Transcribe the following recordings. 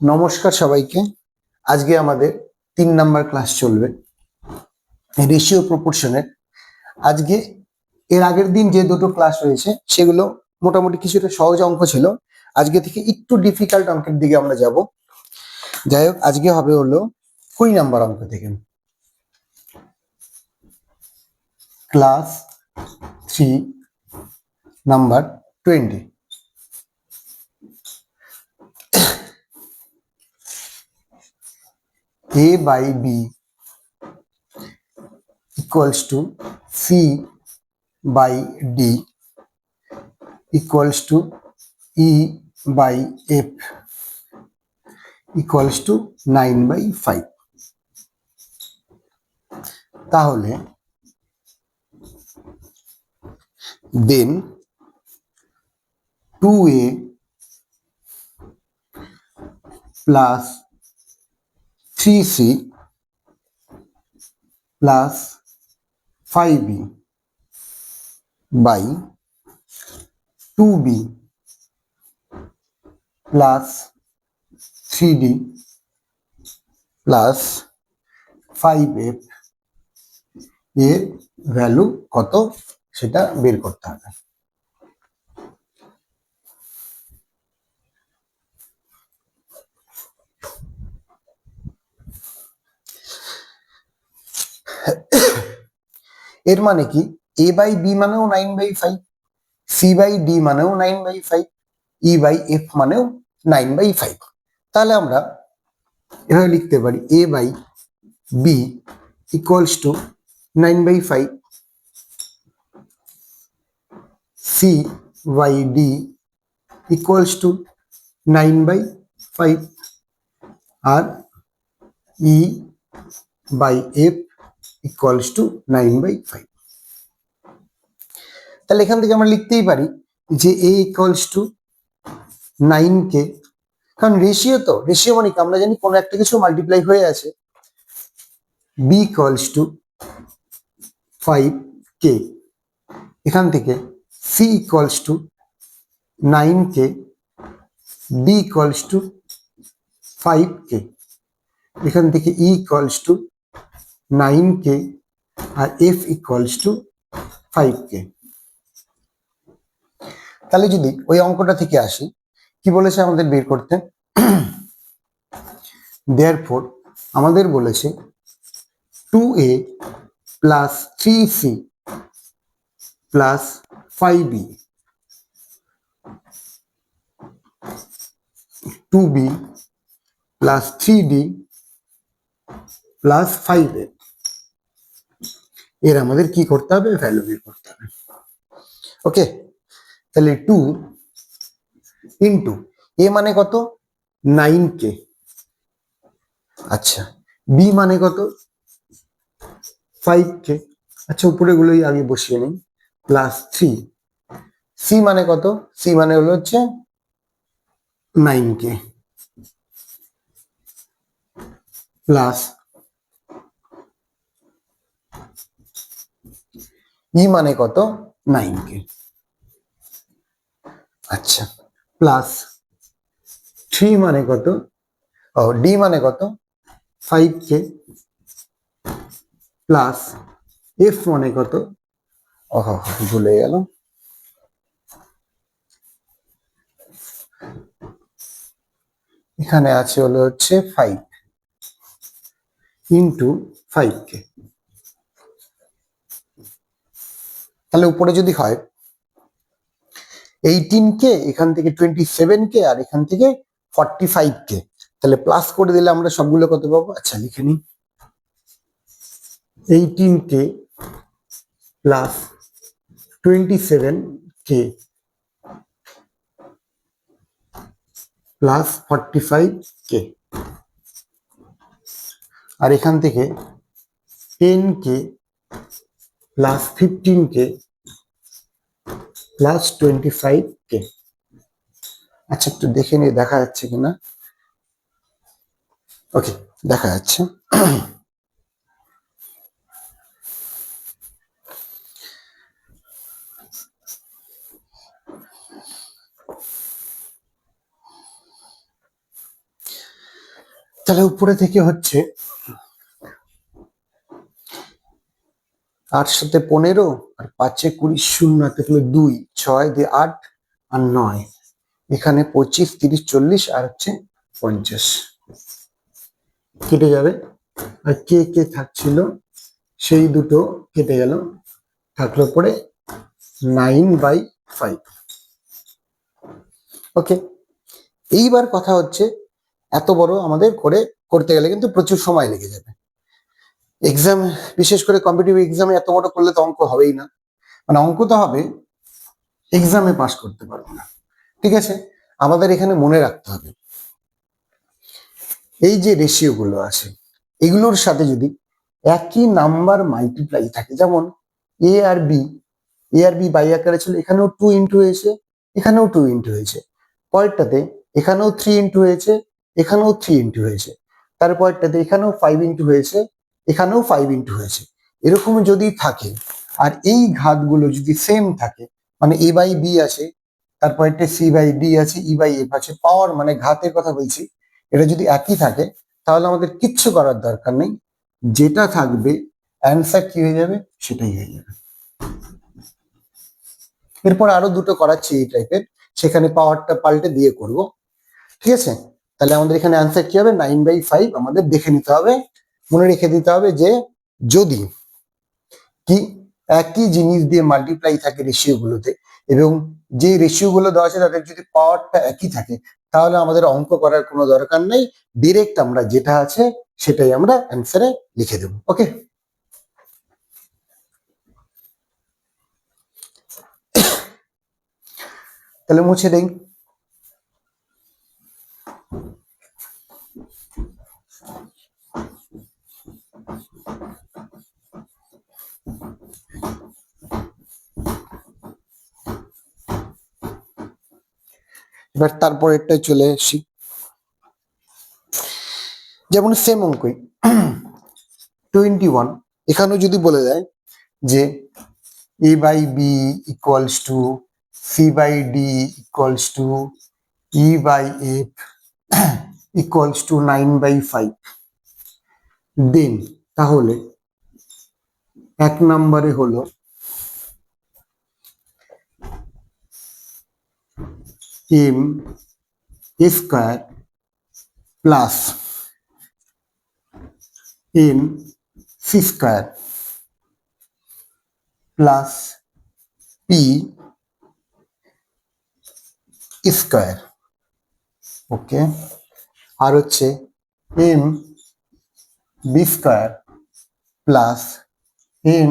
নমস্কার সবাইকে। আজকে আমাদের 3 নাম্বার ক্লাস চলবে রেশিও প্রপোর্শনের। আজকে এর আগের দিন যে দুটো ক্লাস হয়েছে সেগুলো মোটামুটি কিছুটা সহজ অঙ্ক ছিল। আজকে থেকে একটু ডিফিকাল্ট অঙ্কের দিকে আমরা যাব। যাই হোক, আজকে হবে হলো 20 নাম্বার অঙ্ক থেকে। Class 3 number 20। A by B equals to C by D equals to E by F equals to 9/5. তাহলে then 2A plus 3C plus 5B by 2B plus 3D plus 5F এর ভ্যালু কত সেটা বের করতে হবে। এর মানে কি, A বাই বি মানেও 9/5, সি বাই ডি মানেও 9/5, ই বাই এফ মানেও 9/5। তাহলে আমরা এভাবে লিখতে পারি A by B equals to 9/5, C by D equals to 9/5 আর E by F equals to 9/5। তাহলে এখান থেকে আমরা লিখতেই পারি যে এ ইকুয়ালস টু 9K, কারণ রেশিও মানে কি, আমরা জানি কোনো একটা কিছু মাল্টিপ্লাই হয়ে আছে। বি ইকুয়ালস টু 5K, এখান থেকে C equals to 9K, D equals to 5K, এখান থেকে ই ইকুয়ালস টু 9K আর এফ ইকুয়ালস টু 5K। তাহলে যদি ওই অঙ্কটা থেকে আসি, কি বলেছে আমাদের বের করতে, দেয়ারফর আমাদের বলেছে 2A plus 3C plus 5B, 2B plus 3D plus 5A এর আমাদের কি করতে হবে, ভ্যালু বের করতে হবে। ওকে, তাহলে 2 ইন্টু এ মানে কত, 9K, আচ্ছা বি মানে কত, 5K, আচ্ছা উপরে গুলোই আগে বসিয়ে নিই, প্লাস 3, সি মানে কত, সি মানে হলো হচ্ছে 9K, প্লাস ই মানে কত, 9K, আচ্ছা প্লাস 3 মানে কত, ও ডি মানে কত, 5K, প্লাস এফ মানে কত, ভুলে গেল, এখানে আছে হলো হচ্ছে 5 ইন্টু 5K। তাহলে উপরে যদি হয় 18K, এখান থেকে 27K আর এখান থেকে 45K, তাহলে প্লাস করে দিলে আমরা সবগুলো কত পাবো, আচ্ছা লিখে নিই, 18K plus 27K plus 45K, আর এখান থেকে 10K plus 15K plus 25K। আচ্ছা একটু দেখে নিয়ে দেখা যাচ্ছে কিনা, ওকে দেখা যাচ্ছে। তাহলে উপরে থেকে হচ্ছে 8 সাথে 15 আর 5 এ 20, 0 হাতে 2, 6 দিয়ে 8 আর 9, এখানে 25, 30, 40 আর হচ্ছে 50 কেটে যাবে। আর কে কে থাকছিল সেই দুটো কেটে গেল, থাকলো পরে 9/5। ওকে, এইবার কথা হচ্ছে এত বড় আমাদের করতে গেলে কিন্তু প্রচুর সময় লেগে যাবে। এক্সাম, বিশেষ করে কম্পিটিটিভ এক্সামে এত বড় করলে তো অঙ্ক হবেই না, মানে অঙ্ক তো হবে, এক্সামে পাস করতে পারবো না। ঠিক আছে, আমাদের এখানে মনে রাখতে হবে এই যে রেশিও গুলো আছে এগুলোর সাথে যদি একই নাম্বার মাল্টিপ্লাই থাকে, যেমন এ আর বি বাই আকারে ছিল, এখানেও 2 ইন্টু হয়েছে, এখানেও 2 ইন্টু হয়েছে, পরেরটাতে এখানেও 3 ইন্টু হয়েছে, এখানেও 3 ইন্টু হয়েছে, তারপরটাতে এখানেও 5 ইন্টু হয়েছে, এখানেও 5 ইন্টু হয়েছে, এরকম যদি থাকে আর এই ঘাতগুলো যদি সেম থাকে, মানে এ বাই বি আছে, তারপরটা সি বাই ডি আছে, ই বাই এফ আছে, পাওয়ার মানে ঘাতের কথা বলছি, এটা যদি একই থাকে তাহলে আমাদের কিচ্ছু করার দরকার নেই, যেটা থাকবে অ্যান্সার কি হয়ে যাবে সেটাই হয়ে যাবে। এরপর আরো দুটো করাচ্ছি এই টাইপের, সেখানে পাওয়ারটা পাল্টে দিয়ে করব। ঠিক আছে, তাহলে আমাদের এখানে অ্যান্সার কি হবে 9/5। আমাদের দেখে নিতে হবে, মনে রেখে দিতে হবে যে যদি কি একই জিনিস দিয়ে মাল্টিপ্লাই থাকে রেশিও গুলোতে, এবং যে রেশিও গুলো দেওয়া আছে তাদের যদি পাওয়ারটা একই থাকে, তাহলে আমাদের অঙ্ক করার কোনো দরকার নেই, ডিরেক্ট আমরা যেটা আছে সেটাই আমরা অ্যান্সারে লিখে দেব। ওকে, তাহলে মুছে দেই। এবার তারপরেরটায় চলে আসি, যেমন সেম অঙ্কই 21, এখানেও যদি বলে দেয় যে a by B equals to c by D equals to e by F equals to 9/5, then তাহলে 1 নম্বরে হলো m square plus n c square plus p square. Okay, আর হচ্ছে m b square plus n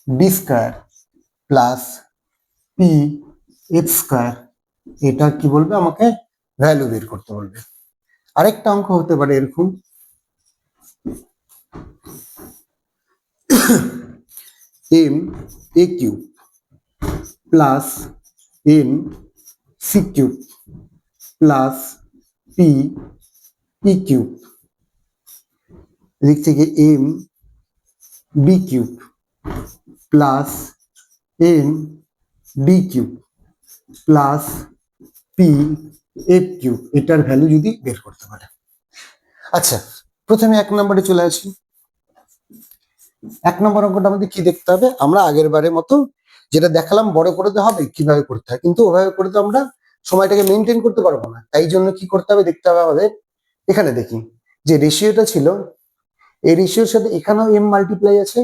d square plus p f square. এটা কি বলবে, আমাকে value বের করতে বলবে। আরেকটা অঙ্ক হতে পারে এরকম, m a cube plus n c cube plus p p cube, এদিক থেকে m b cube plus n d cube plus p f cube, এটার ভ্যালু যদি বের করতে পারে। আচ্ছা, প্রথমে 1 নম্বরে চলে আসি। 1 নম্বর অঙ্কটা আমাদের কি দেখতে হবে, আমরা আগের বারের মতো যেটা দেখালাম বড় করে তো হবে কিভাবে করতে হয়, কিন্তু ওভাবে করে তো আমরা সময়টাকে মেনটেন করতে পারবো না, তাই জন্য কি করতে হবে দেখতে হবে আমাদের। এখানে দেখি যে রেশিওটা ছিল, এই রেশিওর সাথে এখানেও এম মাল্টিপ্লাই আছে,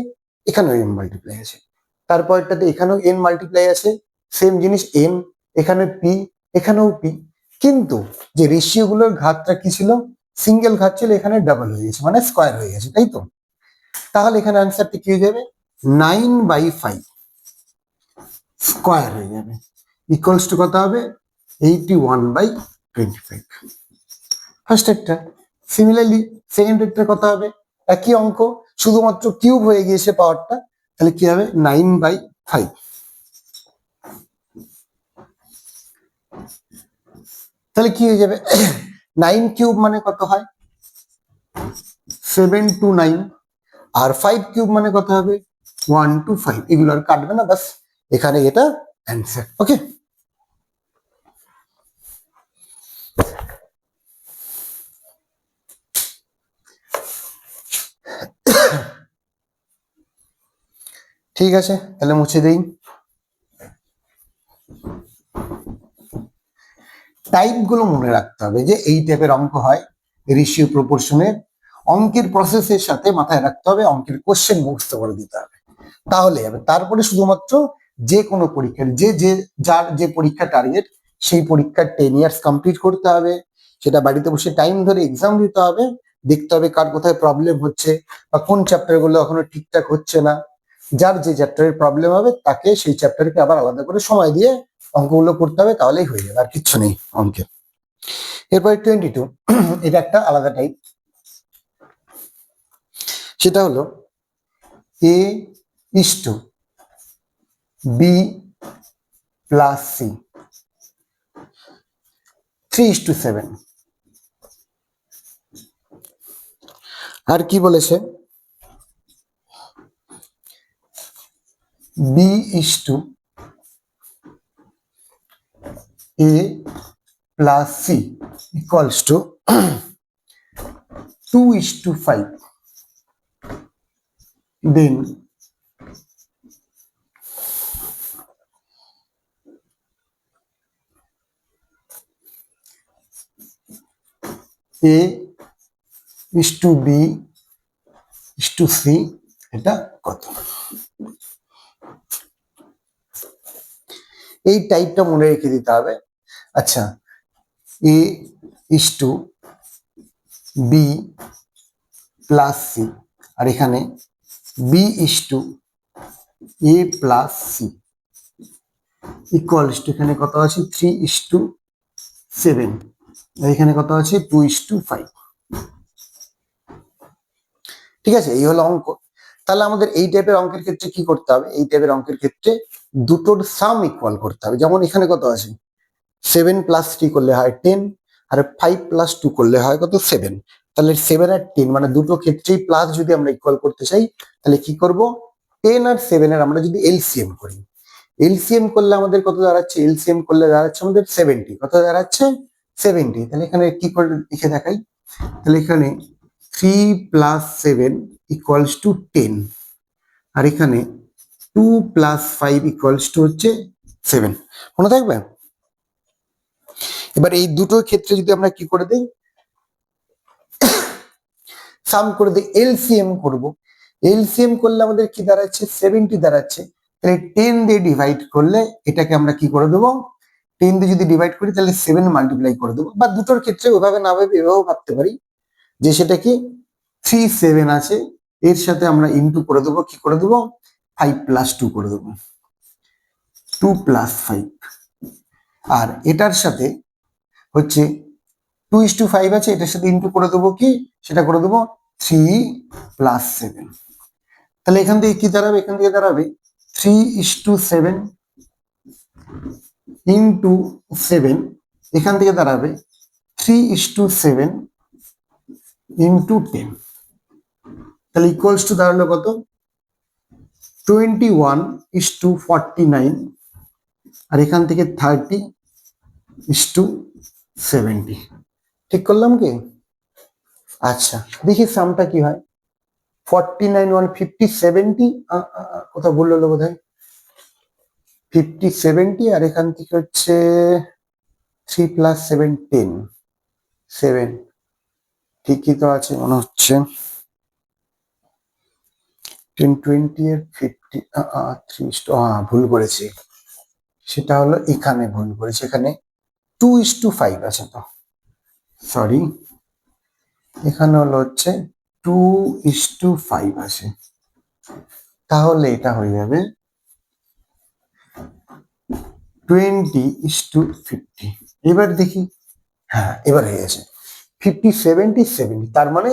এখানেও এম মাল্টিপ্লাই আছে, তারপরটাতে এখানেও এন মাল্টিপ্লাই আছে, সেম জিনিস এম, এখানে পি, এখানেও পি, কিন্তু যে রেশিও গুলোর ঘাতটা কি ছিল, সিঙ্গেল ঘাত ছিল, এখানে ডাবল হয়ে গেছে মানে স্কয়ার হয়ে গেছে, তাই তো। তাহলে এখানে অ্যান্সারটা কি হয়ে যাবে 9/5 স্কয়ার হয়ে যাবে, ইকুয়ালস টু কত হবে 81/25। ফার্স্ট একটা। সিমিলারলি সেকেন্ড একটা কত হবে, একই অঙ্ক, শুধুমাত্র কিউব হয়ে গিয়েছে পাওয়ারটা, তাহলে কি হবে 9/5। তাহলে কি হয়ে যাবে 9 কিউব মানে কত হয় 7 to 9, আর 5 কিউব মানে কত হবে 1 to 5, এগুলো আর কাটবে না, বাস এখানে এটা অ্যান্সার। ওকে, ঠিক আছে, তাহলে মুছে দেই। টাইপগুলো মনে রাখতে হবে যে এই টাইপের অঙ্ক হয় রেশিও প্রপোর্শনের। অঙ্কের প্রসেসের সাথে মাথায় রাখতে হবে, অঙ্কের কোশ্চেন মুখস্থ করে দিতে হবে, তাহলে হবে। তারপরে শুধুমাত্র যে কোনো পরীক্ষার যার যে পরীক্ষা টার্গেট, সেই পরীক্ষার 10 ইয়ার্স কমপ্লিট করতে হবে, সেটা বাড়িতে বসে টাইম ধরে এক্সাম দিতে হবে, দেখতে হবে কার কোথায় প্রবলেম হচ্ছে বা কোন চ্যাপ্টার গুলো এখনো ঠিকঠাক হচ্ছে না। যার যে চ্যাপ্টারের প্রবলেম হবে তাকে সেই চ্যাপ্টারকে আবার আলাদা করে সময় দিয়ে অঙ্কগুলো করতে হবে, তাহলেই হয়ে যাবে, আর কিচ্ছু নেই অঙ্কে। এরপরে 22, এটা একটা আলাদা টাইপ। সেটা হলো A is to B plus C 3:7। আর কি বলেছে, B is to A plus C equals to 2:5। Then A is to B is to C, এটা কত? এই টাইপটা মনে রেখে দিতে হবে। আচ্ছা, A is to B plus C, আর এখানে B is to A plus C equals to, এখানে কত আছে 3:7, আর এখানে কত আছে 2:5। ঠিক আছে, এই হলো অঙ্ক। তাহলে আমাদের এই টাইপের অঙ্কের ক্ষেত্রে কি করতে হবে, এই টাইপের অঙ্কের ক্ষেত্রে দুটোর সাম ইকুয়াল করতে হবে। যেমন এখানে কত আছে 7 + 3 করলে হয় 10, আর 5 + 2 করলে হয় কত 7। তাহলে 7 আর 10 মানে দুটো ক্ষেত্রেই প্লাস যদি আমরা ইকুয়াল করতে চাই, তাহলে কি করব, 10 আর 7 এর আমরা যদি এলসিএম করি, এলসিএম করলে আমাদের কত দাঁড়াচ্ছে, এলসিএম করলে দাঁড়াচ্ছে আমাদের 70। কত দাঁড়াচ্ছে 70। তাহলে এখানে কি করে লিখে দেখাই, তাহলে এখানে 3 + 7 = 10, আর এখানে 2 + 5 = হচ্ছে 7। মনে থাকবে? এবার এই দুটো ক্ষেত্রে যদি আমরা কি করে দেই, সাম করে দিই, এলসিএম করব। এলসিএম করলে আমাদের কি দাঁড়াচ্ছে 70 দাঁড়াচ্ছে। তাহলে 10 দিয়ে ডিভাইড করলে এটাকে আমরা কি করে দেবো, 10 দিয়ে যদি ডিভাইড করি তাহলে 7 মাল্টিপ্লাই করে দেবো। বা দুটোর ক্ষেত্রে ওইভাবে না ভেবে এভাবেও ভাবতে পারি যে সেটা কি 3 7 আছে, এর সাথে আমরা ইনটু করে দেবো, কি করে দেবো 5 + 2 করে দেবো, 2 + 5। আর এটার সাথে হচ্ছে 2:5 আছে, এটার সাথে ইনটু করে দেবো, কি সেটা করে দেবো 3 + 7। তাহলে এখান থেকে কি দাঁড়াবে, এখান থেকে দাঁড়াবে 3:7 ইনটু 7, এখান থেকে দাঁড়াবে 3:7 ইনটু 10। তাহলে ইকুয়ালস টু দাঁড়ালো কত 21:49, আর এখান থেকে 30:70। ঠিক করলাম কি? আচ্ছা, দেখি সামটা কি হয়। 49 150 70, কোথাও ভুল হলো বোধ হয়, 50 70, আর এখান থেকে হচ্ছে 3 + 7 10, 7 ঠিকই তো আছে মনে হচ্ছে। 10 20 এর 50, 3, ভুল করেছি, সেটা হলো এখানে ভুল করেছি, এখানে 2:5 আছে, তো সরি, এখানে হলো হচ্ছে 2:5 আছে। তাহলে এটা হয়ে যাবে 20:50। এবার দেখি, হ্যাঁ এবার হয়ে গেছে 50 70 70। তার মানে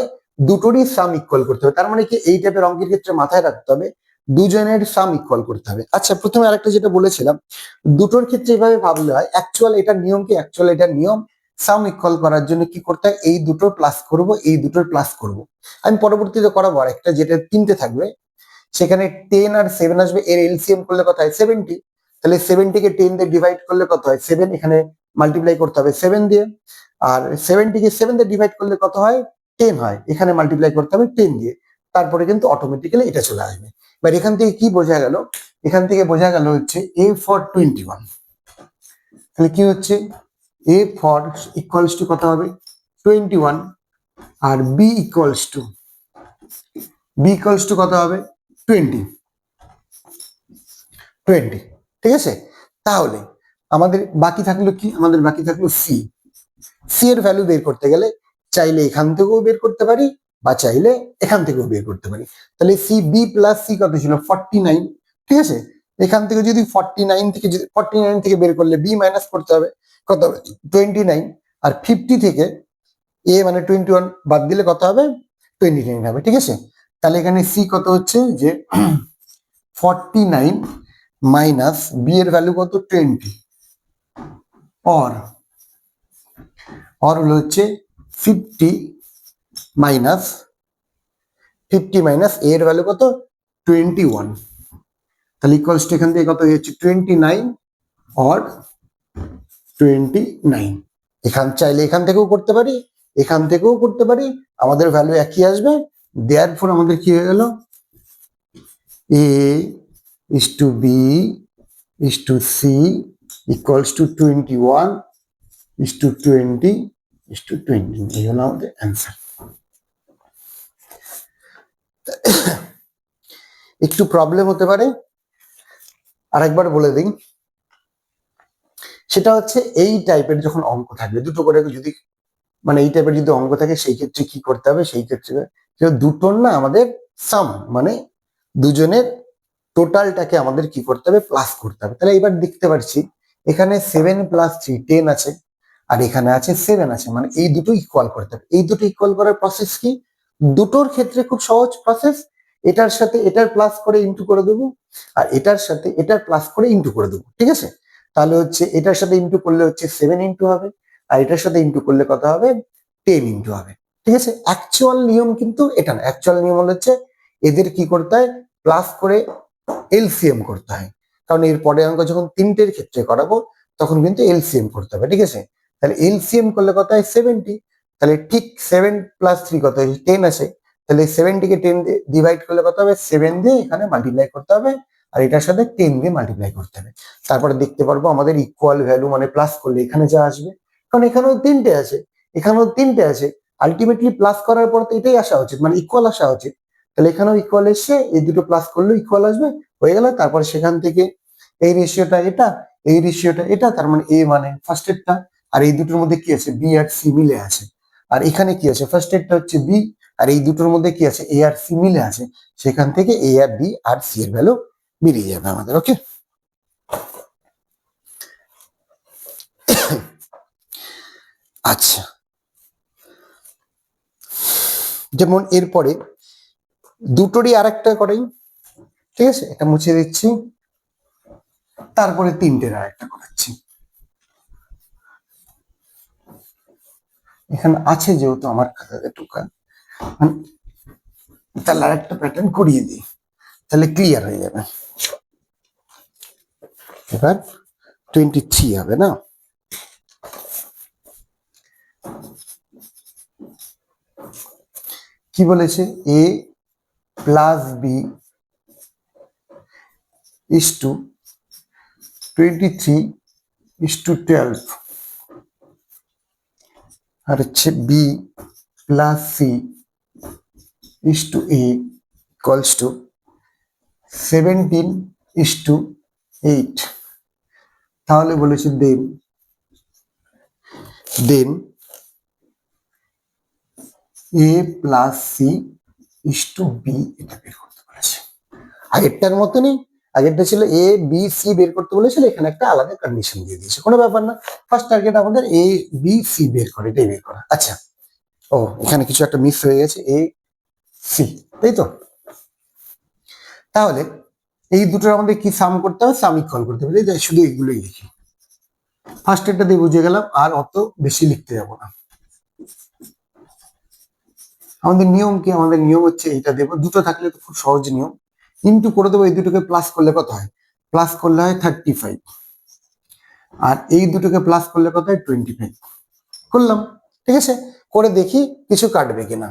দুটোরই সাম ইকুয়াল করতে হবে। তার মানে কি এই টাইপের অঙ্কের ক্ষেত্রে মাথায় রাখতে হবে দুজনের সাম ইকুয়াল করতে হবে। আচ্ছা, প্রথমে আরেকটা যেটা বলেছিলাম, দুটোর ক্ষেত্রে এইভাবে ভাবলে হয়, অ্যাকচুয়াল এটার নিয়ম কি, অ্যাকচুয়াল এটার নিয়ম সাম ইকুয়াল করার জন্য কি করতে হয়, এই দুটোর প্লাস করব, এই দুটোর প্লাস করব। আমি পরবর্তীতে করাবো আরেকটা যেটা তিনটে থাকবে, সেখানে 10 আর 7 আসবে, এর এলসিএম করলে কত হয় 70। তাহলে 70 কে 10 দিয়ে ডিভাইড করলে কত হয় 7, এখানে মাল্টিপ্লাই করতে হবে 7 দিয়ে। আর 70 কে 7 দিয়ে ডিভাইড করলে কত হয় 10 হয়, এখানে মাল্টিপ্লাই করতে হবে 10 দিয়ে। তারপরে কিন্তু অটোমেটিক্যালি এটা চলে আসবে। এবার এখান থেকে কি বোঝা গেল, এখান থেকে বোঝা গেল হচ্ছে a for 21, তাহলে কি হচ্ছে a for ইকুয়ালস টু কত হবে 21, আর b ইকুয়ালস টু কত হবে 20, ঠিক আছে। তাহলে আমাদের বাকি থাকলো কি, আমাদের বাকি থাকলো সি। সি এর ভ্যালু বের করতে গেলে চাইলে এখান থেকেও বের করতে পারি বা চাইলে এখান থেকেও বের করতে পারি। তাহলে সি বি প্লাস সি কত ছিল 49, ঠিক আছে। এখান থেকে যদি 49 থেকে বের করলে বি মাইনাস করতে হবে, কত হবে 29, আর 50 থেকে এ মানে 21 বাদ দিলে কত হবে 29 হবে, ঠিক আছে। তাহলে এখানে সি কত হচ্ছে যে 49 মাইনাস বি এর ভ্যালু কত 20, অর হলো হচ্ছে 50 মাইনাস এ এর ভ্যালু কত 21, তাহলে ইকুয়ালস টু এখান থেকে কত হচ্ছে 29 অর 29। চাইলে এখান থেকেও করতে পারি, এখান থেকেও করতে পারি, আমাদের ভ্যালু একই আসবে। দেয়ারফর আমাদের কি হয়ে গেল a is to b is to c equals to 21 is to 20 is to 20, এই হলো আমাদের অ্যান্সার। একটু প্রবলেম হতে পারে, আরেকবার বলে দিই, সেটা হচ্ছে এই টাইপের যখন অঙ্ক থাকবে দুটো করে, যদি মানে এই টাইপের যদি অঙ্ক থাকে সেই ক্ষেত্রে কি করতে হবে, সেই ক্ষেত্রে দুটোর না আমাদের সাম মানে দুজনের টোটালটাকে আমাদের কি করতে হবে প্লাস করতে হবে। তাহলে এবার দেখতে পাচ্ছি এখানে 7 + 3 10 আছে, আর এখানে আছে 7 আছে, মানে এই দুটো ইকুয়াল করতে হবে। এই দুটো ইকুয়াল করার প্রসেস কি, দুটোর ক্ষেত্রে খুব সহজ প্রসেস, এটার সাথে এটার প্লাস করে ইন্টু করে দেবো, আর এটার সাথে এটার প্লাস করে ইন্টু করে দেবো, ঠিক আছে। তাহলে হচ্ছে এটার সাথে ইন্টু করলে হচ্ছে 7 ইন্টু হবে, আর এটার সাথে ইন্টু করলে কত হবে 10 ইন্টু হবে, ঠিক আছে। অ্যাকচুয়াল নিয়ম কিন্তু এটা না, অ্যাকচুয়াল নিয়ম হচ্ছে এদের কি করতে হয় প্লাস করে এলসিএম করতে হয়, কারণ এর পরে অঙ্ক যখন তিনটের ক্ষেত্রে করাবো তখন কিন্তু এলসিএম করতে হবে, ঠিক আছে। তাহলে এলসিএম করলে কত হয় 70, তাহলে ঠিক 7 + 3 কত হয় 10 আছে, তাহলে 70 কে 10 দিয়ে ডিভাইড করলে কত হবে 7 দিয়ে এখানে মাল্টিপ্লাই করতে হবে, আর এটার সাথে 10 দিয়ে মাল্টিপ্লাই করতে হবে। তারপরে দেখতে পারবো আমাদের ইকুয়াল ভ্যালু মানে প্লাস করলে এখানে যা আসবে, কারণ এখানেও তিনটে আছে, এখানেও তিনটে আছে, আলটিমেটলি প্লাস করার পর তো এটাই আসা উচিত, মানে ইকুয়াল আসা উচিত। তাহলে এখানেও ইকুয়াল এসে এই দুটো প্লাস করলেও ইকুয়াল আসবে, হয়ে গেল। তারপর সেখান থেকে এই রেশিওটা এটা, এই রেশিওটা এটা, তার মানে এ মানে ফার্স্ট এরটা, আর এই দুটোর মধ্যে কি আছে বি আর সি মিলে আছে, আর এখানে কি আছে ফার্স্ট এরটা হচ্ছে বি, আর এই দুটোর মধ্যে কি আছে এ আর সি মিলে আছে, সেখান থেকে এ আর বি আর সি এর ভ্যালু বেরিয়ে যাবে আমাদের। ওকে, আচ্ছা, যেমন এরপরে দুটোরই আর একটা করাই, ঠিক আছে, এটা মুছে দিচ্ছি, তারপরে তিনটের আর একটা করাচ্ছি। এখানে আছে যেহেতু আমার খাতাতে টোকা, তাহলে আর একটা প্যাটার্ন করিয়ে দিই, তাহলে ক্লিয়ার হয়ে যাবে। এবার 23 হবে না, কি বলেছে a plus b is to 23 is to 12, আর হচ্ছে b plus c is to a equals to 17 is to 8। তাহলে বলেছে then a plus c is to b, এটা বের করতে বলেছে। আগেরটার মতনই, আগেরটা ছিল এ বি সি বের করতে বলেছিল, এখানে একটা আলাদা কন্ডিশন দিয়ে দিয়েছে, কোনো ব্যাপার না। ফার্স্ট টার্গেট আমাদের এ বি সি বের করে, এটাই বের করা। আচ্ছা, ও এখানে কিছু একটা মিস হয়ে গেছে, এ সি, তাই তো। তাহলে এই দুটোর আমাদের কি সাম করতে হবে, সাম ইকুয়াল করতে হবে, শুধু এগুলোই লিখি। ফার্স্ট এটা দিয়ে বুঝে গেলাম, আর অত বেশি লিখতে যাবো না। আমাদের নিয়ম কি, আমাদের নিয়ম হচ্ছে এইটা দেবো, দুটো থাকলে তো খুব সহজ নিয়ম, ইন্টু করে দেবো, এই দুটোকে প্লাস করলে কত হয়, প্লাস করলে হয় 35, আর এই দুটোকে প্লাস করলে কত হয় 25 করলাম, ঠিক আছে। করে দেখি কিছু কাটবে কিনা,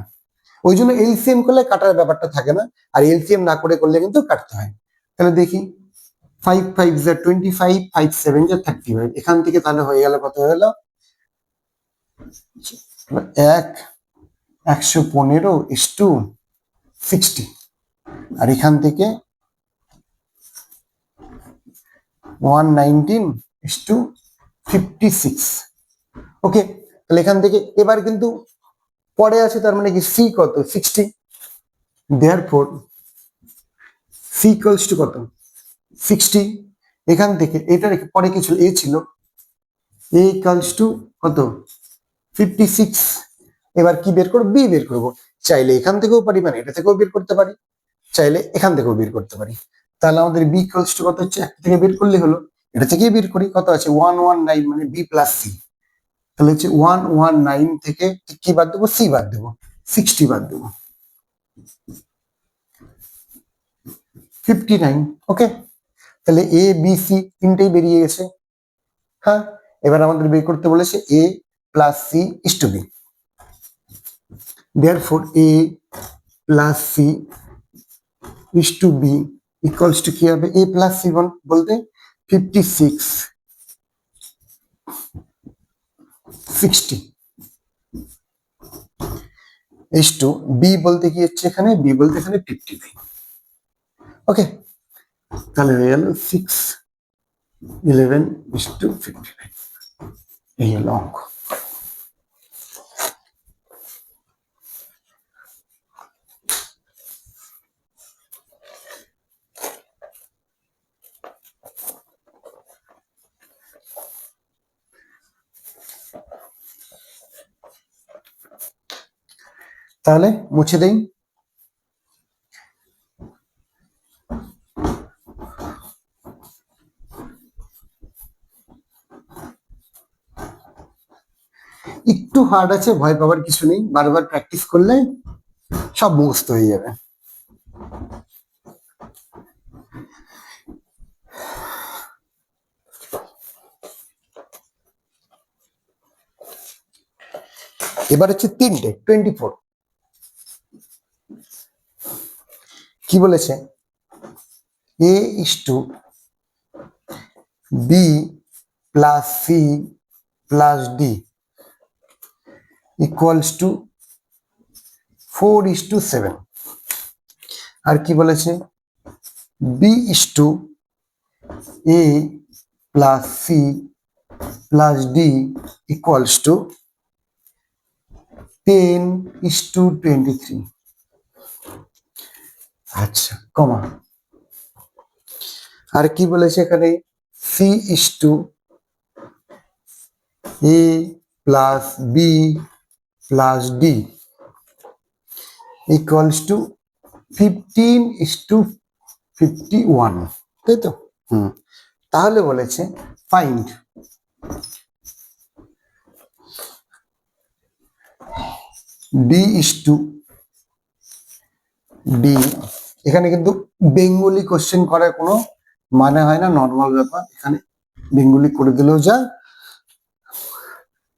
ওই জন্য এলসিএম করলে কাটার ব্যাপারটা থাকে না, আর এলসিএম না করে করলে কিন্তু কাটতে হয়। তাহলে দেখি 5 5 যা 25, 5 7 যা 35, এখান থেকে তাহলে হয়ে গেল কত হয়ে গেল 115:60, আর এখান থেকে 119:56। ওকে, তাহলে এখান থেকে এবার কিন্তু পরে আছে, তার মানে কি সি কত 60, দেয়ারফর সি ইকুয়ালস টু কত 60। এখান থেকে এটা রেখে পরে কি ছিল, এ ছিল, এ ইকুয়ালস টু কত 56। এবার কি বের করবো, বি বের করবো। চাইলে এখান থেকেও পারি, মানে এটা থেকেও বের করতে পারি, চাইলে এখান থেকেও বের করতে পারি। তাহলে আমাদের বি ইকুয়ালস টু কত হচ্ছে, একটা থেকে বের করলে হলো, এটা থেকেই বের করি, কত আছে 119, মানে বি প্লাস সি। তাহলে হচ্ছে 119 থেকে কি বাদ দেবো, সি বাদ দেবো, 60 বাদ দেবো, 59। ওকে, তাহলে এ বি সি তিনটেই বেরিয়ে গেছে। হ্যাঁ, এবার আমাদের বের করতে বলেছে a plus c is to b, therefore A plus c is to b equals to কি হবে, এ প্লাস সি বলতে 56 60 ইস টু বি বলতে কি হচ্ছে, এখানে বি বলতে এখানে 59। ওকে, তাহলে হয়ে গেল 6:11:59, এই হলো অঙ্ক। তাহলে মুছে দেই। একটু হার্ড আছে, ভয় পাওয়ার কিছু নেই, বারবার প্র্যাকটিস করলে সব মুখস্থ হয়ে যাবে। এবার হচ্ছে 24। কি বলেছে, a is to b plus C plus d equals to 4:7। আর কি বলেছে, b is to A plus C plus d equals to 10:23। আচ্ছা, কমা। আর কি বলেছে এখানে, c is to A plus B plus d equals to 15:51, তাই তো? তাহলে বলেছে find d is to d. এখানে কিন্তু বেঙ্গলি কোশ্চেন করার কোনো মানে হয় না, নর্মাল ব্যাপার, এখানে বেঙ্গলি করে দিলেও যা,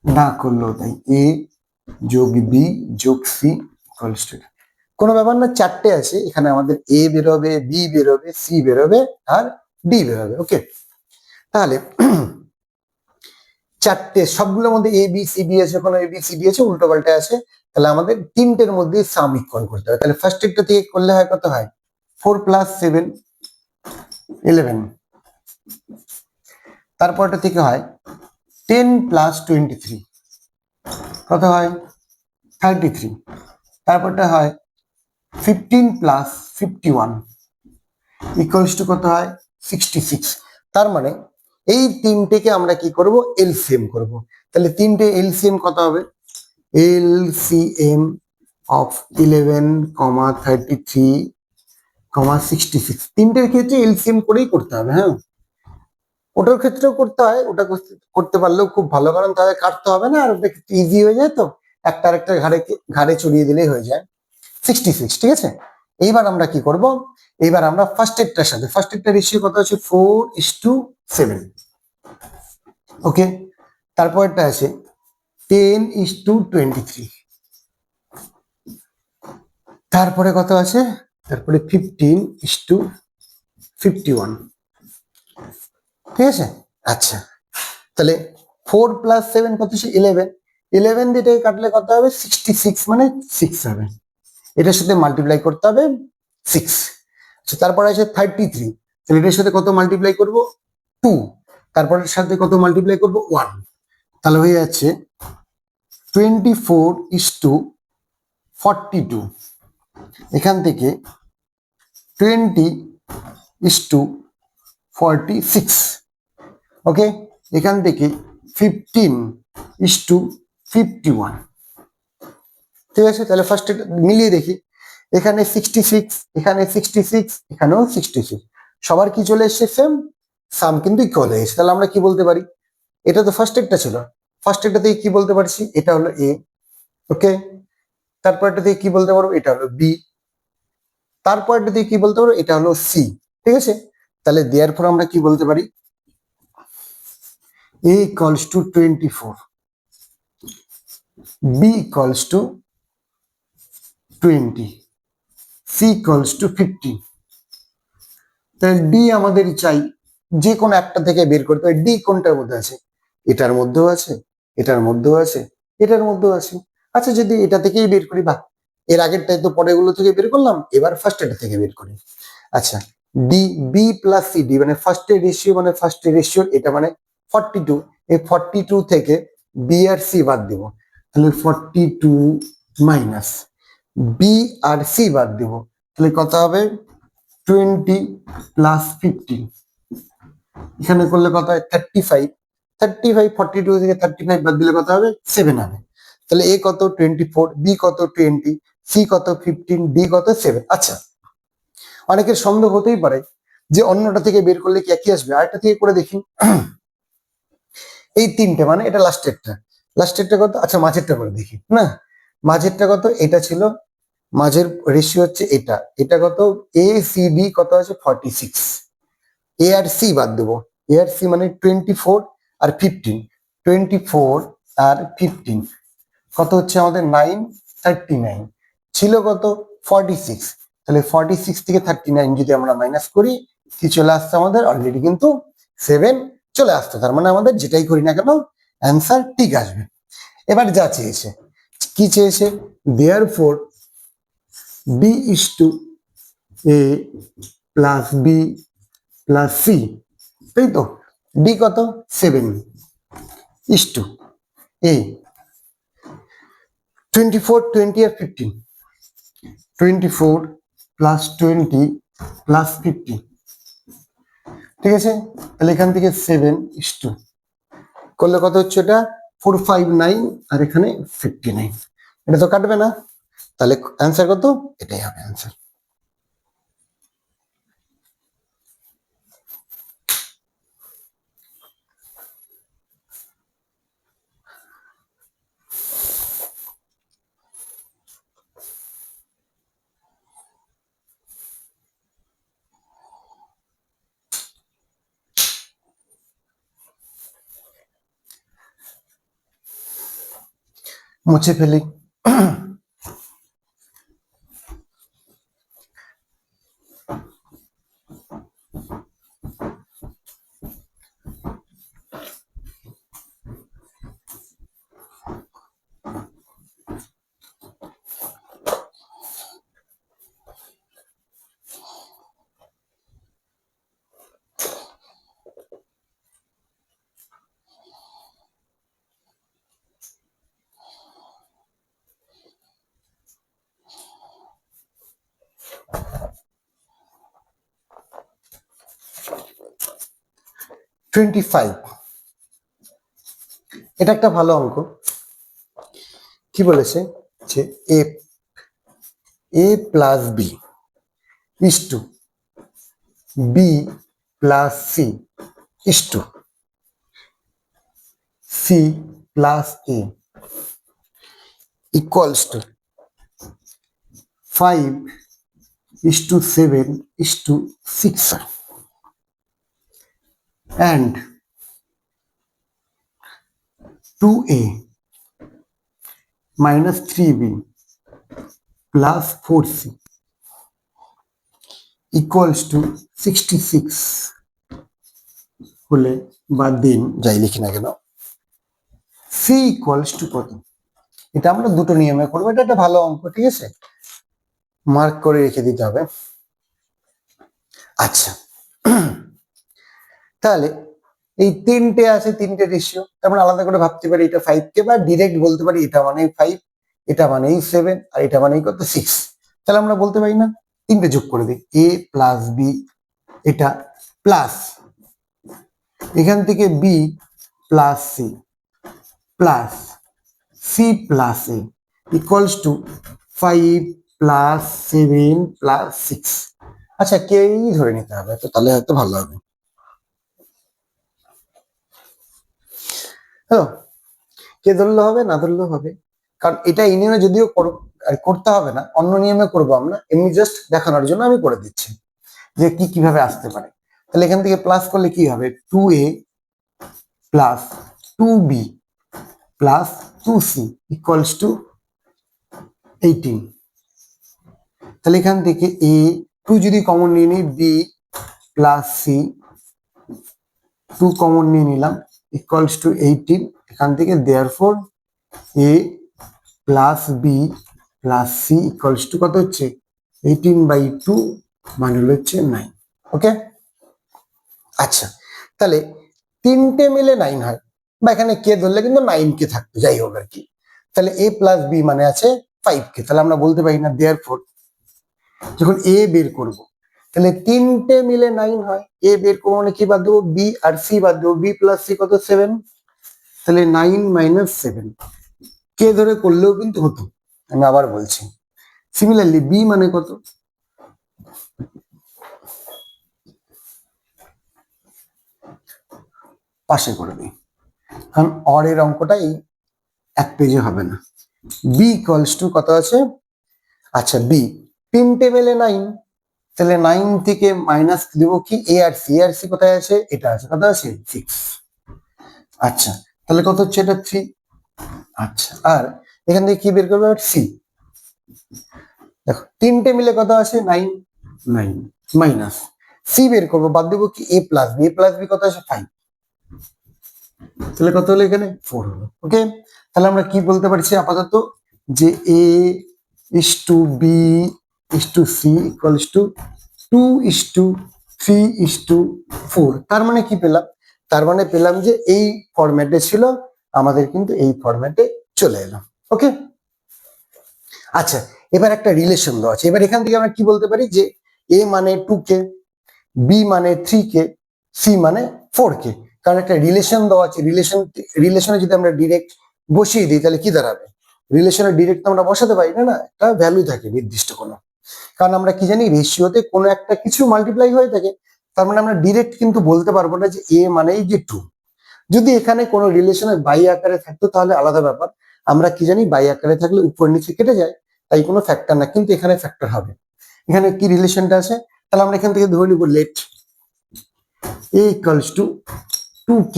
না করলেও তাই। এ যোগ বি যোগ সি ইকুয়ালস টু, কোনো ব্যাপার না, চারটে আছে এখানে, আমাদের এ বেরোবে, বি বেরোবে, সি বেরোবে, আর ডি বেরোবে। ওকে, তাহলে চারটে, সবগুলোর মধ্যে এ বি সি ডি আছে, কোনো এ বি সি ডি আছে, উল্টো পাল্টে আছে, তাহলে আমাদের তিনটের মধ্যে সাম ইকুয়াল করতে হবে। তাহলে ফার্স্ট একটা থেকে করলে হয় কত হয়, 4 + 7 11, তারপরটা থেকে হয় 10 + 23, কত হয় 33, তারপরটা হয় 15 + 51 ইকুয়ালস টু কত হয় 66। তার মানে এই তিনটেকে আমরা কি করব, এলসিএম করব। তাহলে তিনটে এলসিএম কত হবে, এলসিএম অফ 11, 33, 66, তিনটের ক্ষেত্রে এলসিএম করেই করতে হবে। হ্যাঁ, ওটার ক্ষেত্রেও করতে হয়, ওটা করতে পারলেও খুব ভালো, কারণ তাহলে কাটতে হবে না, আর ওটা ইজি হয়ে যায়, তো একটা আরেকটা ঘাড়ে চড়িয়ে দিলেই হয়ে যায় 66। ঠিক আছে, এইবার আমরা কি করব, এইবার আমরা ফার্স্ট এডটার সাথে, ফার্স্ট এডটার রেশিও কত আছে 4:7। ওকে, তারপরটা আছে 10:23, তারপরে কত আছে, তারপরে 15:51, ঠিক আছে। আচ্ছা, তাহলে 4+7 কত, 11, 11 দিয়ে কাটলে কত হবে, 66, মানে 6 হবে। এটার সাথে মাল্টিপ্লাই করতে হবে 6। আচ্ছা, তারপরে আছে 33, তাহলে এটার সাথে কত মাল্টিপ্লাই করব, 2, তারপরের সাথে কত মাল্টিপ্লাই করব, 1, তাহলে হয়ে যাচ্ছে 24:42। এখান থেকে 20:46, ওকে। এখান থেকে 15:51, ঠিক আছে। তাহলে ফার্স্ট মিলিয়ে দেখি, এখানে 66, এখানে 66, এখানেও 66, সবার কি চলে এসছে, সেম, সাম কিন্তু ইকুয়াল হয়ে গেছে। তাহলে আমরা কি বলতে পারি, এটা তো ফার্স্ট একটা ছিল, ফার্স্ট একটা থেকে কি বলতে পারছি, এটা হলো এ, ওকে। তারপরটা থেকে কি বলতে পারবো, এটা হলো বি। তারপরটা থেকে কি বলতে পারবো, এটা হলো সি, ঠিক আছে। তাহলে দেওয়ার পর আমরা কি বলতে পারি, A equals to 24, B equals to 20, C equals to 15। তাহলে ডি আমাদের চাই, যে কোনো একটা থেকে বের করতে হবে। ডি কোনটার মধ্যে আছে, এটার মধ্যেও আছে, এটার মধ্যেও আছে, এটার মধ্যেও আছে। আচ্ছা, যদি এটা থেকেই বের করি, বা এর আগেরটাই তো পরেরগুলো থেকে বের করলাম, এবার ফার্স্ট এটা থেকে বের করি। আচ্ছা, D, B plus C, D মানে ফার্স্টের রেশিও, মানে ফার্স্টের রেশিও এটা মানে 42, এই 42 থেকে বি আর সি বাদ দিব, তাহলে 42 মাইনাস বি আর সি বাদ দিব, তাহলে কত হবে, 20 প্লাস 15, এখানে করলে কত হয়, 35, 42 থেকে 35 বাদ দিলে কত হবে, 7 হবে। তাহলে এ কত, 24, বি কত, 20, সি কত, 15, ডি কত, 7। আচ্ছা, অনেকের সন্দেহ হতেই পারে যে অন্যটা থেকে বের করলে কি একই আসবে, আরেকটা থেকে করে দেখি। এই তিনটে, মানে এটা লাস্টেরটা কত, আচ্ছা মাঝেরটা করে দেখি না, মাঝেরটা কত, এটা ছিল, মাঝের রেশিও হচ্ছে এটা, এটা কত, এ সি ডি কত আছে, 46, এ আর সি বাদ দেবো, এ আর সি মানে 24 আর 15, 24 আর 15 কত হচ্ছে আমাদের 939, ছিল কত 46, তাহলে 46 থেকে 39 যদি আমরা মাইনাস করি, কি চলে আসছে আমাদের, অলরেডি কিন্তু 7 চলে আসতো। তার মানে আমাদের যেটাই করি না কেন, অ্যান্সার ঠিক আসবে। এবার যা চেয়েছে, কি চেয়েছে, therefore B is to A plus B plus C, তাই তো। ডি কত, 7 ইজ টু এ, 24, 20 আর 15, 24 প্লাস 20 প্লাস 15, ঠিক আছে। তাহলে এখান থেকে 7 ইজ টু করলে কত হচ্ছে, এটা 459, আর এখানে 59, এটা তো কাটবে না, তাহলে অ্যান্সার কত, এটাই হবে অ্যান্সার। মুছে ফেলি। 25, এটা একটা ভালো অঙ্ক। কি বলেছে, যে a plus b is to b plus c is to c plus A equals to 5:7:6, and 2a minus 3b plus 4c equals to 66 হলে বা দিন যাই লিখি না কেন সি ইকুয়ালস টু কত? এটা আমরা দুটো নিয়মে করবো, এটা একটা ভালো অঙ্ক, ঠিক আছে, মার্ক করে রেখে দিতে হবে। আচ্ছা, তাহলে এই তিনটে আছে, তিনটে রেশিও, আমরা আলাদা করে ভাবতে পারি এটা 5k, বা ডিরেক্ট বলতে পারি এটা মানে 5, এটা মানে 7, আর এটা মানে কত 6। তাহলে আমরা বলতে পারি না তিনটে যোগ করে দিই, a প্লাস বি, এটা প্লাস এখান থেকে B plus C plus C plus A equals to 5 plus 7 plus 6। আচ্ছা, কেই ধরে নিতে হবে, তো তাহলে হয়তো ভালো হবে। হ্যালো, কে ধরলে হবে, না ধরলেও হবে, কারণ এটা এই নিয়মে যদিও করতে হবে না, অন্য নিয়মে করবো আমরা, এমনি জাস্ট দেখানোর জন্য আমি করে দিচ্ছি যে কি কিভাবে আসতে পারে। তাহলে এখান থেকে প্লাস করলে কি হবে, 2a plus 2b plus 2c equals to 18। তাহলে এখান থেকে a 2 যদি কমন নিয়ে নিই, b প্লাস c 2 কমন নিয়ে নিলাম ইকুয়ালস টু 18। এখান থেকে therefore a plus B plus C equals to কত হচ্ছে 18/2, মানে হলো হচ্ছে 9। ওকে, আচ্ছা, তাহলে তিনটে মিলে 9 হয়, বা এখানে কে ধরলে কিন্তু 9k থাকতো, যাই হোক আর কি। তাহলে a প্লাস বি মানে আছে 5k, তাহলে আমরা বলতে পারি না দেয়ারফর যখন a বের করব তাহলে তিনটে মিলে 9 হয়, a বের করবো মানে কি বাদ দেবো, b আর c বাদ দেবো, b প্লাস c কত 7, তাহলে 9 মাইনাস 7, কে ধরে করলেও কিন্তু হতো, আমি আবার বলছি। সিমিলারলি বি মানে কত, পাশে করে দিই, কারণ অরের অঙ্কটাই এক পেজে হবে না। বি ইকুয়ালস টু কত আছে, আচ্ছা বি তিনটে মিলে 9, তাহলে 9 থেকে মাইনাস দেবো কি এ আর সি, আর সি কোথায় আছে, এটা আছে, কত আছে 6। আচ্ছা, তাহলে কত হচ্ছে এটা 3। আচ্ছা, আর এখান থেকে কি বের করবে, সি, দেখো তিনটে মিলে কত আছে 9, 9 মাইনাস সি বের করবো, বাদ দেবো কি এ প্লাস বি, এ প্লাস বি কত আছে 5, তাহলে কত হলো এখানে 4 হলো। ওকে, তাহলে আমরা কি বলতে পারছি আপাতত, যে a is to b is to c equals to 2:3:4। তার মানে কি পেলাম, তার মানে পেলাম যে এই ফরম্যাটে ছিল, আমাদের কিন্তু এই ফরম্যাটে চলে এলাম। ওকে, আচ্ছা, এবার একটা রিলেশন দেওয়া আছে, এবার এখান থেকে আমরা কি বলতে পারি যে এ মানে 2k, বি মানে 3k, সি মানে 4k, কারণ একটা রিলেশন দেওয়া আছে, রিলেশনে যদি আমরা ডিরেক্ট বসিয়ে দিই তাহলে কি দাঁড়াবে, রিলেশনে ডিরেক্ট আমরা বসাতে পারি না, একটা ভ্যালু থাকে নির্দিষ্ট কোনো, কারণ আমরা কি জানি রেশিওতে কোনো একটা কিছু মাল্টিপ্লাই হয়ে থাকে, তার মানে আমরা ডিরেক্ট কিন্তু বলতে পারবো না যে এ মানেই যে 2। যদি এখানে কোনো রিলেশনের বাই আকারে থাকতো তাহলে আলাদা ব্যাপার, আমরা কি জানি বাই আকারে থাকলে উপর নিচে কেটে যায়, তাই কোনো ফ্যাক্টর না, কিন্তু এখানে ফ্যাক্টর হবে। এখানে কি রিলেশনটা আছে, তাহলে আমরা এখান থেকে ধরে নিব late a equals to 2k,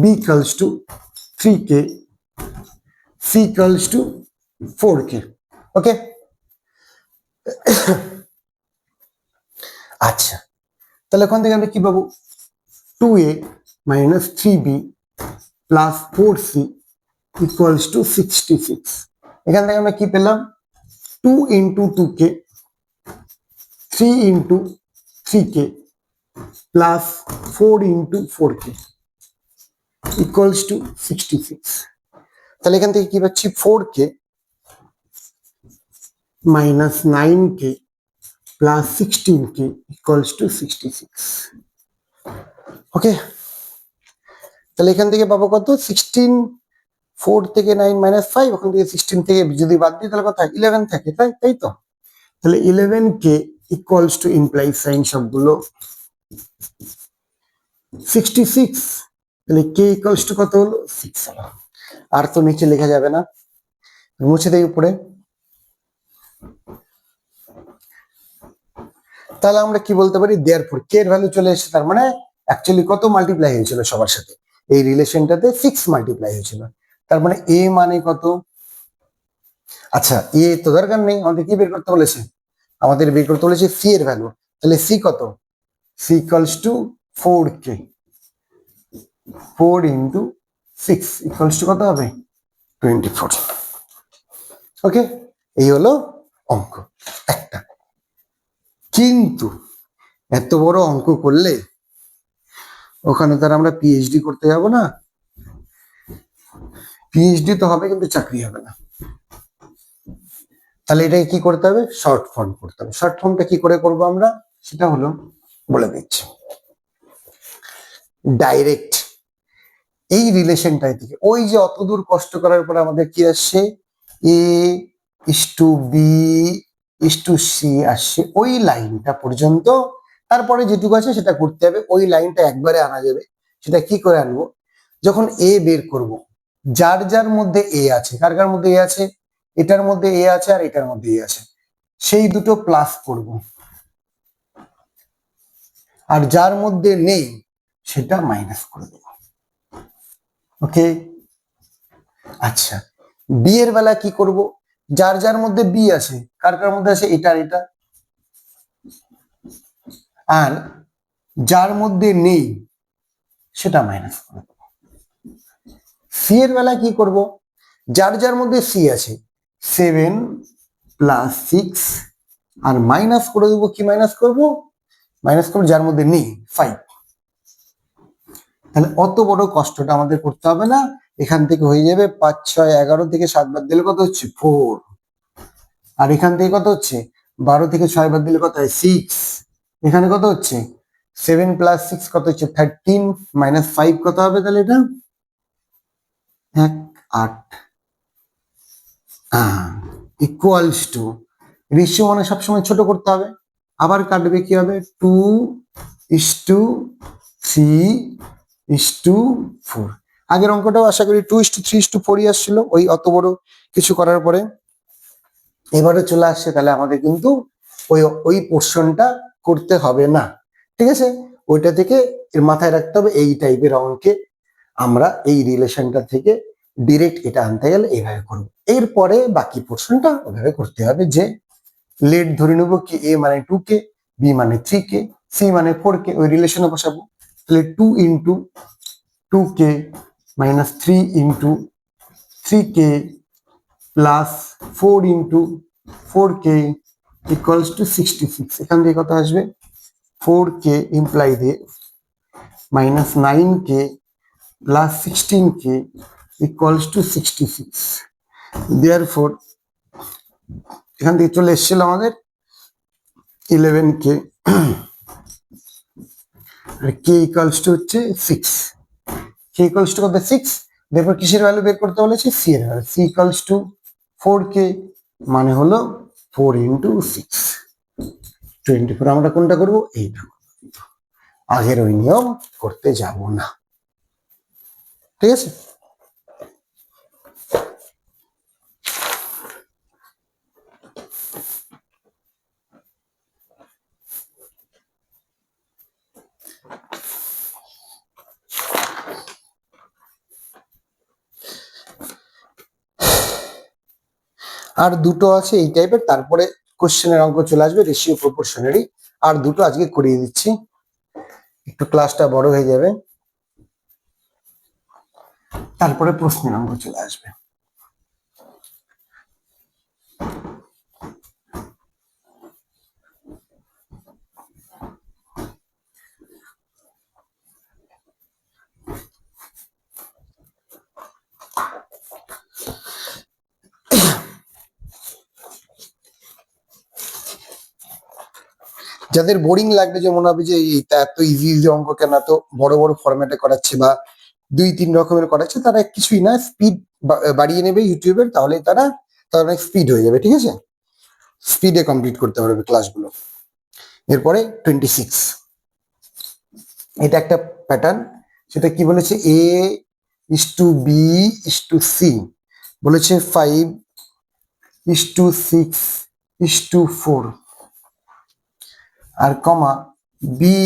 b equals to 3k, c equals to 4k। ওকে, আচ্ছা, তাহলে ওখান থেকে আমরা কি পাবো, 2a minus 3b plus 4c equals to 66। এখান থেকে আমরা কি পেলাম, 2 into 2k, 3 into 3k plus 4 into 4k equals to 66। তাহলে এখান থেকে কি পাচ্ছি, 4k minus 9k plus 16k equals to 66। ওকে, তাহলে এখান থেকে পাবো কত, 16, 4 থেকে 9 মাইনাস 5, ওখান থেকে 16 থেকে যদি বাদ দিই তাহলে কত 11 থাকে, তাই তো, তাহলে 11k equals to implies sign সবগুলো 66, তাহলে k equals to কত হলো 6 হলো। আর তো নিচে লেখা যাবে না, মুছে দেই উপরে। তাহলে আমরা কি বলতে পারি, দেয়ারফর কে এর ভ্যালু চলে এসেছে, তার মানে অ্যাকচুয়ালি কত মাল্টিপ্লাই হয়েছিল সবার সাথে, এই রিলেশনটাতে 6 মাল্টিপ্লাই হয়েছিল, তার মানে এ মানে কত আচ্ছা এ তো দরকার নেই, আমাদের কি বের করতে বলেছে? আমাদের বের করতে বলেছে সি এর ভ্যালু। তাহলে সি কত? C equals to 4k, 4 into 6 equals to কত হবে? 24। ওকে, এই হলো অঙ্ক একটা। কিন্তু এত বড় অঙ্ক করলে ওখানে তার আমরা পিএইচডি করতে যাব না। পিএইচডি তো হবে কিন্তু চাকরি হবে না। তাহলে এটাকে কি করতে হবে? শর্ট ফর্ম করতে হবে। শর্ট ফর্মটা কি করে করব আমরা, সেটা হলো বলে দিচ্ছি। ডাইরেক্ট এই রিলেশনটাই থেকে ওই যে অত দূর কষ্ট করার পরে আমাদের কি আসছে, a is to b is to c আসছে ওই লাইনটা পর্যন্ত। তারপরে যেটুকু আছে সেটা করতে হবে। ওই লাইনটা একবারে আনা যাবে। সেটা কি করে আনবো? যখন এ বের করব, যার যার মধ্যে এ আছে, কার কার মধ্যে এ আছে, এটার মধ্যে এ আছে আর এটার মধ্যে এ আছে, সেই দুটো প্লাস করব। আর যার মধ্যে নেই সেটা মাইনাস করে দেব। ওকে, আচ্ছা বি এর বেলা কি করব? যার যার মধ্যে বি আছে, কার কার মধ্যে আছে, এটা আর এটা, আর যার মধ্যে নেই সেটা মাইনাস করে দেব। সি এর বেলা কি করব? যার যার মধ্যে সি আছে 7 প্লাস 6 আর মাইনাস করে দেবো। কি মাইনাস করব? মাইনাস করবো যার মধ্যে নেই 5। তাহলে অত বড় কষ্টটা আমাদের করতে হবে না। এখান থেকে হয়ে যাবে 5 6 11 থেকে 7 বাদ দিলে কত হচ্ছে 4। আর এখান থেকে কত হচ্ছে 12 থেকে 6 বাদ দিলে কত হয় 6। এখানে কত হচ্ছে 7 প্লাস 6 কত হচ্ছে 13 মাইনাস 5 কত হবে তাহলে এটা 1 8 ইকুয়ালস টু, রেশিও মানে সবসময় ছোট করতে হবে। আবার কাটবে কি হবে 2:3:4। আগের অঙ্কটাও আশা করি 2:3:4ই আসছিল ওই অত বড় কিছু করার পরে। এবারে চলে আসছে, তাহলে আমাদের কিন্তু ওই ওই পোর্শনটা করতে হবে না। ঠিক আছে, ওইটা থেকে এর মাথায় রাখতে হবে এই টাইপের অঙ্কে আমরা এই রিলেশনটা থেকে ডিরেক্ট এটা আনতে গেলে এইভাবে করবো। এরপরে বাকি পোর্শনটা ওইভাবে করতে হবে যে লেট ধরে নেবো কি এ মানে 2k, বি মানে 3k, সি মানে 4k, ওই রিলেশনে বসাবো। তাহলে 2 into 2k minus 3 into 3k plus 4 into 4k equals to 66। এখান থেকে কত আসবে 4k ইমপ্লাই দিয়ে minus 9k plus 16k equals to 66। Therefore এখান থেকে চলে এসেছিল আমাদের 11k R k equals to হচ্ছে 6। k ইকুয়ালস টু কত 6। দেয়ারফর কিসের ভ্যালু বের করতে বলেছে? c এর value. c equals to 4k মানে হলো 4 ইন্টু 6 24। আমরা কোনটা করব? এইটা। আগের ওই নিয়ম করতে যাব না। ঠিক আছে, আর দুটো আছে এই টাইপের, তারপরে কোশ্চেনের অঙ্ক চলে আসবে রেশিও প্রপোর্শনারি। আর দুটো আজকে করিয়ে দিচ্ছি, একটু ক্লাসটা বড় হয়ে যাবে, তারপরে প্রশ্নের অঙ্ক চলে আসবে। যাদের বোরিং লাগবে, যে মনে হবে যে এটা এত ইজি ইজি অঙ্ক কেন এত বড় বড় ফরম্যাটে করাচ্ছে বা 2-3 রকমের করাচ্ছে, তারা কিছুই না, স্পিড বাড়িয়ে নেবে ইউটিউবের, তাহলে তারা অনেক স্পিড হয়ে যাবে। ঠিক আছে, স্পিডে কমপ্লিট করতে পারবে ক্লাসগুলো। এরপরে 26, এটা একটা প্যাটার্ন। সেটা কি বলেছে? A is to b is to c বলেছে 5:6:4 আর comma b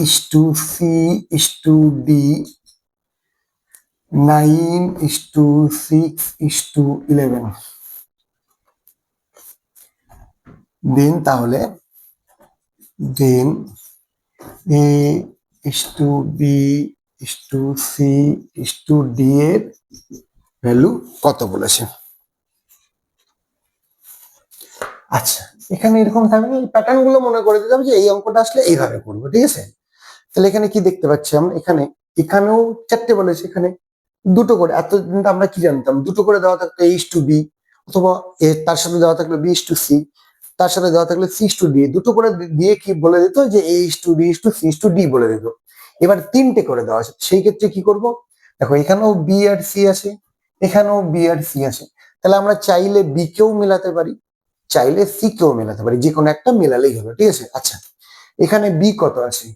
is to c is to d 9:6:11। Then তাহলে then a is to b is to c is to d এর ভ্যালু কত বলেছে। আচ্ছা, এখানে এরকম থাকবে, এই প্যাটার্ন গুলো মনে করে দিতে হবে যে এই অঙ্কটা আসলে এইভাবে করবো, ঠিক আছে। তাহলে এখানে কি দেখতে পাচ্ছি আমরা, এখানেও চারটে বলেছে, এখানে দুটো করে, এতদিন তো আমরা কি জানতাম, দুটো করে দেওয়া থাকতো এ ইস টু বি, অথবা তার সাথে দেওয়া থাকলো বি ইস টু সি, তার সাথে দেওয়া থাকলে সি ইস টু ডি, দুটো করে দিয়ে কি বলে দিত যে a is to b is to c is to d বলে দিত। এবার তিনটে করে দেওয়া আছে, সেই ক্ষেত্রে কি করব, দেখো এখানেও বি আর সি আছে, এখানেও বি আর সি আছে, তাহলে আমরা চাইলে বি কেও মেলাতে পারি, চাইলে সি কেও মেলাতে পারি, যে কোনো একটা মেলালেই হলো, ঠিক আছে। আচ্ছা, এখানে বি কত আছে,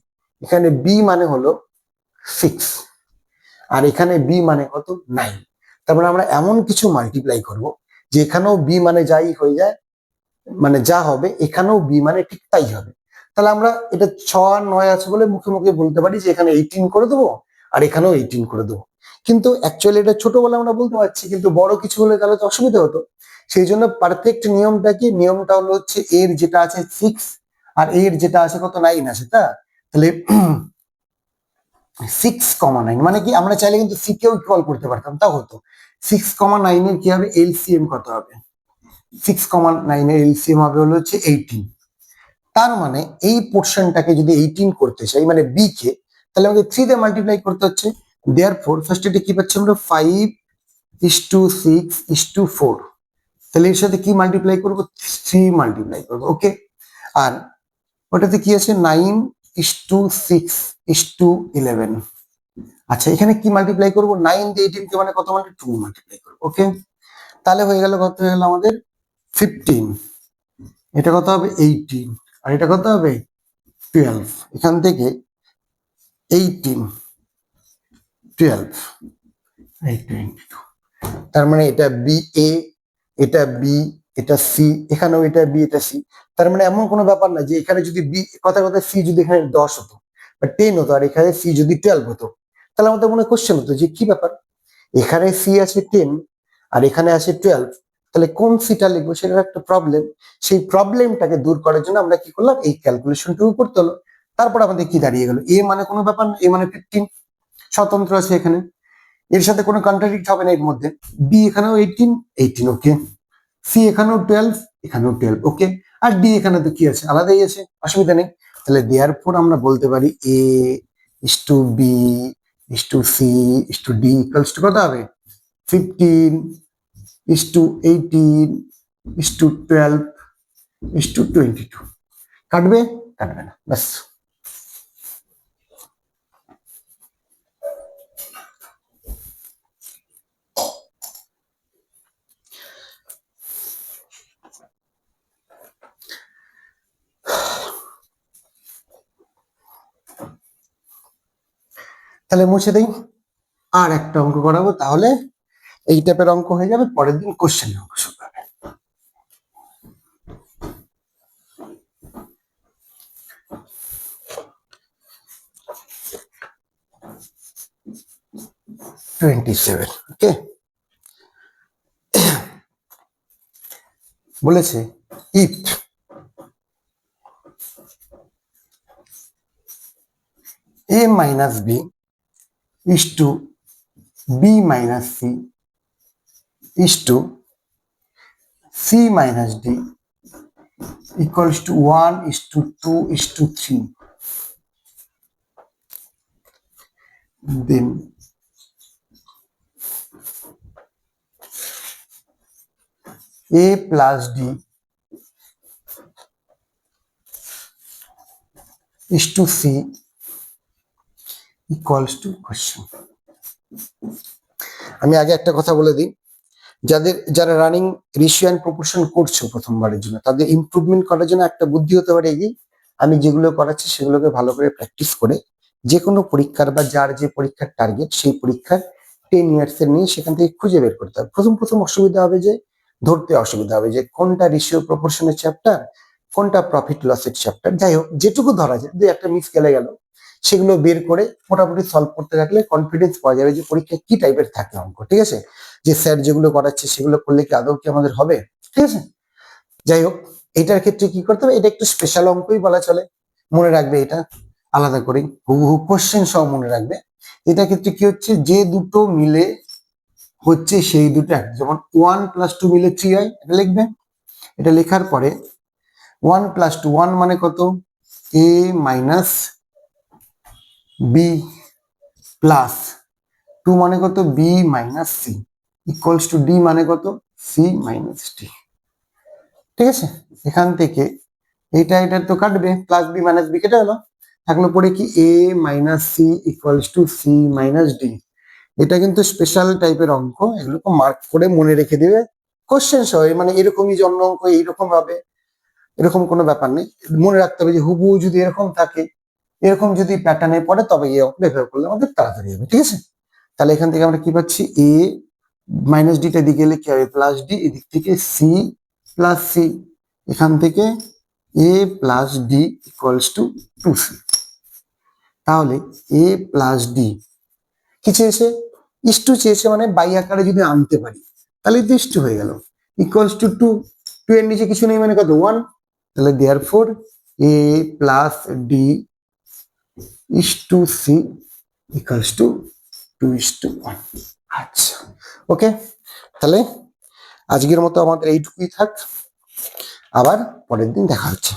এখানে বি মানে হলো 6, আর এখানে বি মানে কত 9। তারপরে আমরা এমন কিছু মাল্টিপ্লাই করব যে এখানেও বি মানে যাই হয়ে যায়, মানে যা হবে এখানেও বি মানে ঠিক তাই হবে। তাহলে আমরা এটা 6 আর 9 আছে বলে মুখে মুখে বলতে পারি যে এখানে 18 করে দেবো, আর এখানেও 18 করে দেবো। কিন্তু অ্যাকচুয়ালি এটা ছোট বলে আমরা বলতে পারছি, কিন্তু বড় কিছু হলে তাহলে তো অসুবিধা হতো। সেই জন্য পারফেক্ট নিয়মটা কি, নিয়মটা হলো হচ্ছে এর যেটা আছে 6 আর এর যেটা আছে কত 9 আছে, তাহলে 6,9 মানে কি, আমরা চাইলে কিন্তু সি কেও ইকুয়াল করতে পারতাম, তাও হতো। 6,9 এর কি হবে, এলসিএম কত হবে, 6,9 এর এলসিএম হবে হলো হচ্ছে 18। তার মানে এই পোর্শনটাকে যদি 18 করতে চাই, মানে বি কে, তাহলে আমাকে 3 দিয়ে মাল্টিপ্লাই করতে হচ্ছে। দেয়ারফর ফার্স্ট এটা কি পাচ্ছি আমরা, 5:6:4। তাহলে এর সাথে কি মাল্টিপ্লাই করবো, 3 মাল্টিপ্লাই করবো, ওকে। আর ওটাতে কি আছে, 9:6:11। আচ্ছা, এখানে কি মাল্টিপ্লাই করবো, 9 দিয়ে 18 কে মানে কত, মানে 2 মাল্টিপ্লাই করবো, ওকে। তাহলে হয়ে গেল, কত হয়ে গেল আমাদের 15, এটা কত হবে 18, আর এটা কত হবে 12। এখান থেকে 18, 12, 22। তার মানে এটা বি এ, এটা বি, এটা সি, এখানেও এটা বি, এটা সি। তার মানে এমন কোনো ব্যাপার না যে এখানে যদি বি, কথা কথা সি যদি এখানে 10 হতো বা 10 হতো, আর এখানে সি যদি 12 হতো, তাহলে আমাদের মনে কোশ্চেন হতো যে কি ব্যাপার, এখানে সি আছে 10 আর এখানে আছে 12, তাহলে কোন সিটা লিখবো, সেটার একটা প্রবলেম। সেই প্রবলেমটাকে দূর করার জন্য আমরা কি করলাম, এই ক্যালকুলেশনটুকু করতে হলো। তারপর আমাদের কি দাঁড়িয়ে গেল, এ মানে কোনো ব্যাপার না, এ মানে 15 স্বতন্ত্র আছে এখানে, এর সাথে কোনো কন্ট্রাডিক্ট হবে না এর মধ্যে। বি এখানেও 18, 18 ওকে। সি এখানেও 12, এখানেও 12 ওকে। আর ডি এখানে তো কি আছে, আলাদাই আছে, অসুবিধা নেই। তাহলে দেয়ারফর আমরা বলতে পারি a is to b is to c is to d equals to কত হবে, 15:18 ইস টু 12 ইস টু 22। কাটবে, কাটবে না, ব্যাস। তাহলে মুছে দেই, আর একটা অঙ্ক করাবো, তাহলে এই টাইপের অঙ্ক হয়ে যাবে, পরের দিন কোশ্চেন অঙ্ক শুরু হবে। ওকে, বলেছে if a minus b is to b minus c is to c minus d equals to 1 is to 2 is to 3, then a plus d is to c equals to question। আমি আগে একটা কথা বলে দিই, যারা রানিং রেশিও এন্ড প্রপোর্শন করছো প্রথমবারের জন্য, তাদের ইমপ্রুভমেন্ট করার জন্য একটা বুদ্ধি হতে পারে এই, আমি যেগুলো করাচ্ছি সেগুলোকে ভালো করে প্র্যাকটিস করে যে কোনো পরীক্ষার বা যার যে পরীক্ষার টার্গেট, সেই পরীক্ষার 10 ইয়ার্স এর নিয়ে সেখান থেকে খুঁজে বের করতে হবে। প্রথম প্রথম অসুবিধা হবে, যে ধরতে অসুবিধা হবে যে কোনটা রেশিও প্রপোর্শনের চ্যাপ্টার, কোনটা প্রফিট লসের চ্যাপ্টার। যাই হোক, যেটুকু ধরা যায়, যে একটা মিস গেলে গেল, সেগুলো বের করে মোটামুটি সলভ করতে থাকলে কনফিডেন্স পাওয়া যাবে যে পরীক্ষা কি টাইপের থাকে অঙ্ক, ঠিক আছে। যে স্যার যেগুলো করাচ্ছে সেগুলো করলে কি আদৌ কি আমাদের হবে, ঠিক আছে। যাই হোক, এটার ক্ষেত্রে কি করতে হবে, এটা একটু স্পেশাল অঙ্কই বলা চলে, মনে রাখবে এটা আলাদা করে হুবহু কোশ্চেন সহ মনে রাখবে। এটার ক্ষেত্রে কি হচ্ছে, যে দুটো মিলে হচ্ছে সেই দুটো এক, যেমন 1 + 2 মিলে 3 হয়, এটা লিখবে। এটা লেখার পরে 1 + 2, 1 মানে কত, a মাইনাস বি প্লাস 2 মানে কত, B minus C equals to D মানে কত, সি মাইনাস ডি। ঠিক আছে, এখান থেকে এটা তো কাটবে, প্লাস বি মাইনাস বি কেটে গেল, থাকলো পরে কি a minus C equals to c minus d. এটা কিন্তু স্পেশাল টাইপের অঙ্ক, এগুলোকে মার্ক করে মনে রেখে দিবে কোশ্চেন সহ, মানে এরকমই জন্য অঙ্ক এইরকম ভাবে, এরকম কোনো ব্যাপার নেই, মনে রাখতে হবে যে হুবহু যদি এরকম থাকে, এরকম যদি প্যাটার্নে পড়ে তবে এই অঙ্ক ব্যবহার করলে আমাদের তাড়াতাড়ি হবে। ঠিক আছে, তাহলে এখান থেকে আমরা কি পাচ্ছি, এ মাইনাস ডিটা দিকে গেলে কি হবে, প্লাস ডি, এদিক থেকে সি প্লাস সি, এখান থেকে a plus d equals to 2c। তাহলে এ প্লাস ডি কি চেয়েছে, ইস্টু চেয়েছে, মানে বাই আকারে যদি আনতে পারি তাহলে তো ইস্টু হয়ে গেল, ইকুয়ালস টু 2, 2 এর নিচে কিছু নেই মানে কত 1, তাহলে therefore A plus D is to C equals to 2:1। আচ্ছা, ওকে, তাহলে আজকের মতো আমাদের এইটুকুই থাক, আবার পরের দিন দেখা হচ্ছে।